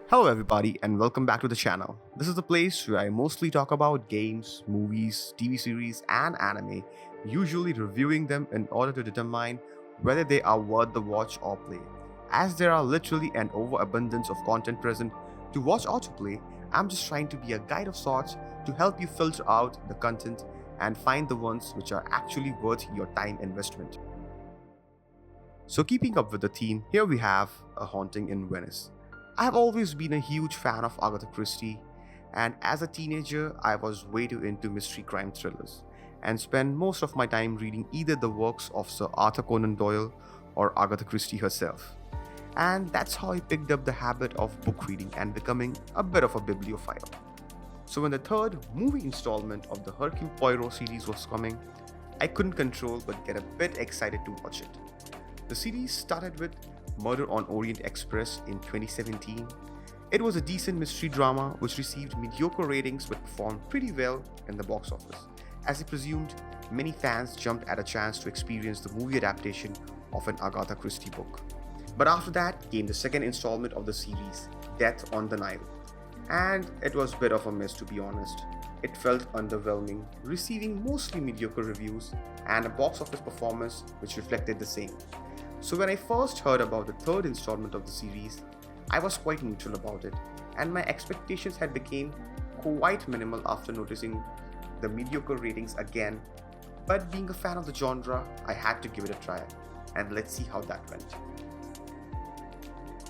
Hello, everybody, and welcome back to the channel. This is the place where I mostly talk about games, movies, TV series, and anime, usually reviewing them in order to determine whether they are worth the watch or play. As there are literally an overabundance of content present to watch or to play, I'm just trying to be a guide of sorts to help you filter out the content and find the ones which are actually worth your time investment. So, keeping up with the theme, here we have A Haunting in Venice. I have always been a huge fan of Agatha Christie, and as a teenager, I was way too into mystery crime thrillers and spent most of my time reading either the works of Sir Arthur Conan Doyle or Agatha Christie herself. And that's how I picked up the habit of book reading and becoming a bit of a bibliophile. So, when the third movie installment of the Hercule Poirot series was coming, I couldn't control but get a bit excited to watch it. The series started with Murder on Orient Express in 2017. It was a decent mystery drama which received mediocre ratings but performed pretty well in the box office. As I presumed, many fans jumped at a chance to experience the movie adaptation of an Agatha Christie book. But after that came the second installment of the series, Death on the Nile. And it was a bit of a miss, to be honest. It felt underwhelming, receiving mostly mediocre reviews and a box office performance which reflected the same. So when I first heard about the third installment of the series, I was quite neutral about it, and my expectations had become quite minimal after noticing the mediocre ratings again. But being a fan of the genre, I had to give it a try, and let's see how that went.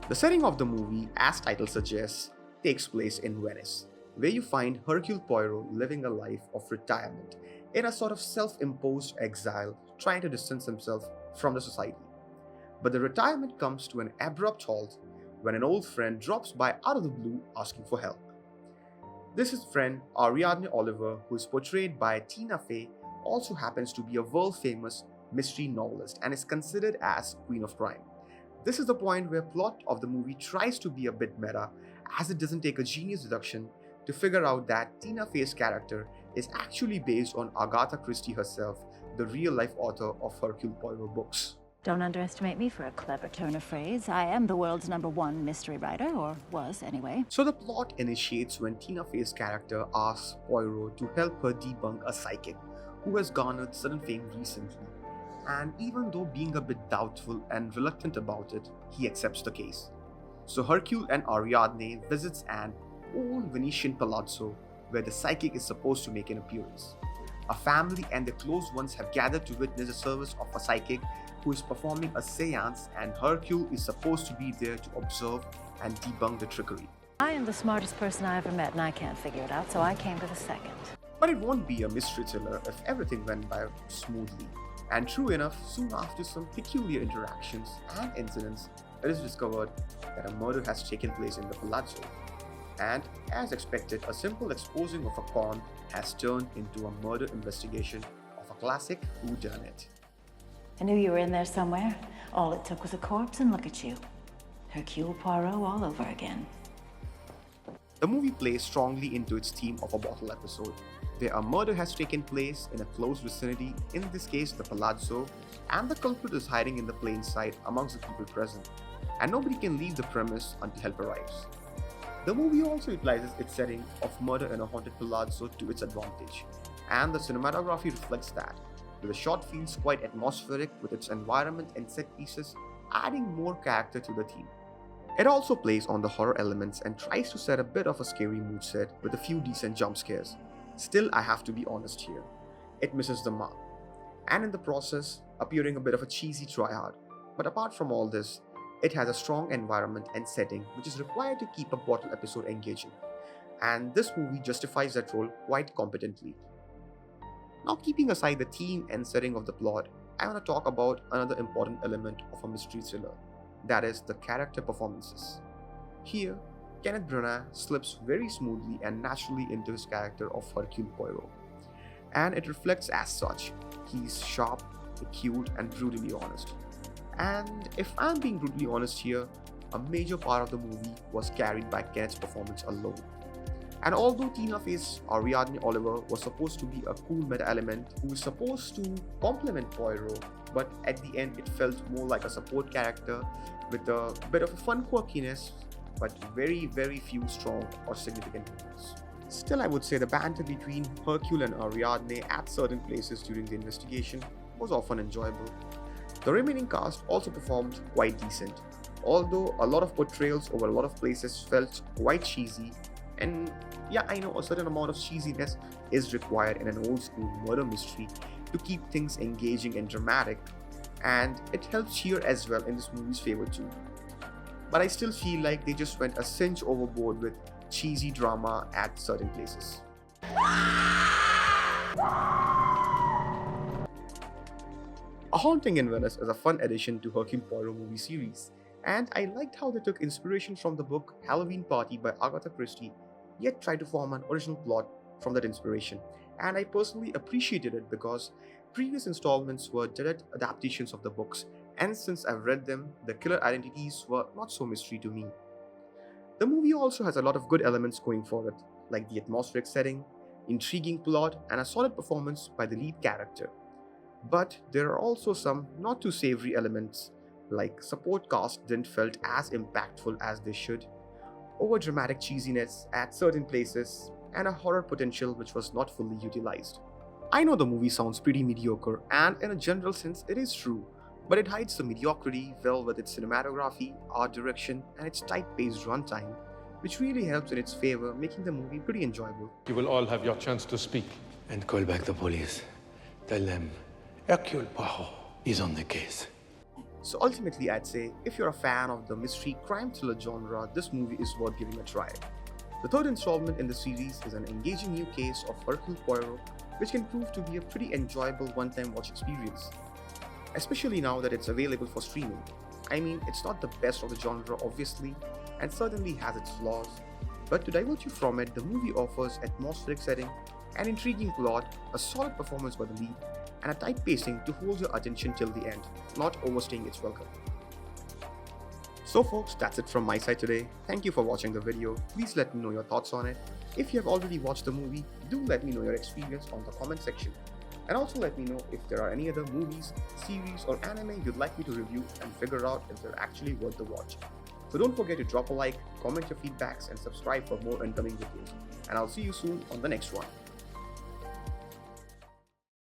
The setting of the movie, as title suggests, takes place in Venice, where you find Hercule Poirot living a life of retirement in a sort of self-imposed exile, trying to distance himself from the society. But the retirement comes to an abrupt halt when an old friend drops by out of the blue asking for help. This his friend Ariadne Oliver, who is portrayed by Tina Fey, also happens to be a world-famous mystery novelist and is considered as Queen of Crime. This is the point where plot of the movie tries to be a bit meta, as it doesn't take a genius deduction to figure out that Tina Fey's character is actually based on Agatha Christie herself, the real-life author of Hercule Poirot books. Don't underestimate me for a clever turn of phrase. I am the world's #1 mystery writer, or was anyway. So the plot initiates when Tina Fey's character asks Poirot to help her debunk a psychic who has garnered sudden fame recently. And even though being a bit doubtful and reluctant about it, he accepts the case. So Hercule and Ariadne visits an old Venetian palazzo where the psychic is supposed to make an appearance. A family and their close ones have gathered to witness the service of a psychic who is performing a seance, and Hercule is supposed to be there to observe and debunk the trickery. I am the smartest person I ever met, and I can't figure it out, so I came to the second. But it won't be a mystery thriller if everything went by smoothly. And true enough, soon after some peculiar interactions and incidents, it is discovered that a murder has taken place in the palazzo. And, as expected, a simple exposing of a con has turned into a murder investigation of a classic whodunit. I knew you were in there somewhere. All it took was a corpse, and look at you. Hercule Poirot all over again. The movie plays strongly into its theme of a bottle episode, where a murder has taken place in a close vicinity, in this case the palazzo, and the culprit is hiding in the plain sight amongst the people present, and nobody can leave the premise until help arrives. The movie also utilizes its setting of murder in a haunted palazzo to its advantage, and the cinematography reflects that, where the shot feels quite atmospheric with its environment and set pieces, adding more character to the theme. It also plays on the horror elements and tries to set a bit of a scary mood set with a few decent jump scares. Still, I have to be honest here, it misses the mark, and in the process, appearing a bit of a cheesy tryhard. But apart from all this, it has a strong environment and setting which is required to keep a bottle episode engaging, and this movie justifies that role quite competently. Now, keeping aside the theme and setting of the plot, I want to talk about another important element of a mystery thriller, that is the character performances. Here, Kenneth Branagh slips very smoothly and naturally into his character of Hercule Poirot, and it reflects as such. He's sharp, acute, and brutally honest. And if I'm being brutally honest here, a major part of the movie was carried by Kenneth's performance alone. And although Tina Fey's Ariadne Oliver was supposed to be a cool meta element who is supposed to complement Poirot, but at the end it felt more like a support character with a bit of a fun quirkiness but very few strong or significant moments. Still, I would say the banter between Hercule and Ariadne at certain places during the investigation was often enjoyable. The remaining cast also performed quite decent, although a lot of portrayals over a lot of places felt quite cheesy. And yeah, I know a certain amount of cheesiness is required in an old school murder mystery to keep things engaging and dramatic, and it helps here as well in this movie's favor too. But I still feel like they just went a cinch overboard with cheesy drama at certain places. A Haunting in Venice is a fun addition to Hercule Poirot movie series, and I liked how they took inspiration from the book Halloween Party by Agatha Christie, yet tried to form an original plot from that inspiration. And I personally appreciated it because previous installments were direct adaptations of the books, and since I've read them, the killer identities were not so mystery to me. The movie also has a lot of good elements going for it, like the atmospheric setting, intriguing plot, and a solid performance by the lead character. But there are also some not too savory elements, like support cast didn't felt as impactful as they should, over dramatic cheesiness at certain places, and a horror potential which was not fully utilized. I know the movie sounds pretty mediocre, and in a general sense it is true, but it hides the mediocrity well with its cinematography, art direction, and its tight-paced runtime, which really helps in its favor, making the movie pretty enjoyable. You will all have your chance to speak. And call back the police. Tell them Hercule Poirot is on the case. So ultimately, I'd say if you're a fan of the mystery crime thriller genre, this movie is worth giving a try. The third installment in the series is an engaging new case of Hercule Poirot, which can prove to be a pretty enjoyable one-time watch experience, especially now that it's available for streaming. I mean, it's not the best of the genre obviously, and certainly has its flaws, but to divert you from it, the movie offers atmospheric setting, an intriguing plot, a solid performance by the lead, and a tight pacing to hold your attention till the end, not overstaying its welcome. So folks, that's it from my side today. Thank you for watching the video. Please let me know your thoughts on it. If you have already watched the movie, do let me know your experience on the comment section. And also let me know if there are any other movies, series or anime you'd like me to review and figure out if they're actually worth the watch. So don't forget to drop a like, comment your feedbacks and subscribe for more incoming videos. And I'll see you soon on the next one.